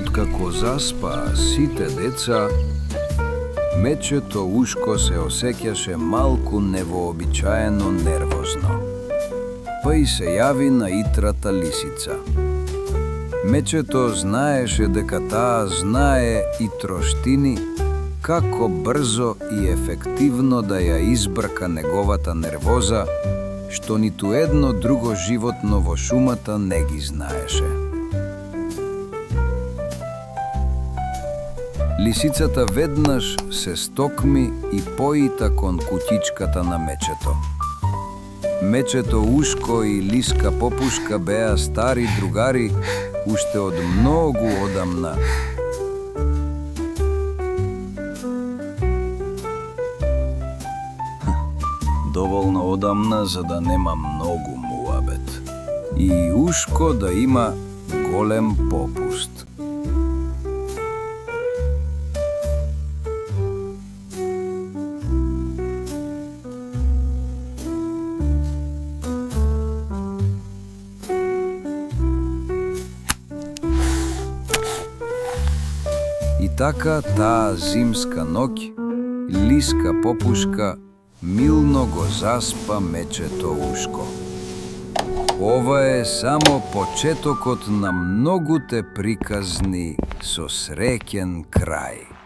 Откако заспаа сите деца, мечето Ушко се осеќаше малку невообичаено нервозно. Па и се јави на итрата лисица. Мечето знаеше дека таа знае и троштини како брзо и ефективно да ја избрка неговата нервоза, што ниту едно друго животно во шумата не ги знаеше. Лисицата веднаш се стокми и поита кон куќичката на мечето. Мечето Ушко и Лиска Попушка беа стари другари уште од многу одамна. Доволно одамна за да нема многу муабет. И Ушко да има голем попуст. И така таа зимска ноќ Лиска Попушка милно го заспа мечето Ушко. Ова е само почетокот на многуте приказни со среќен крај.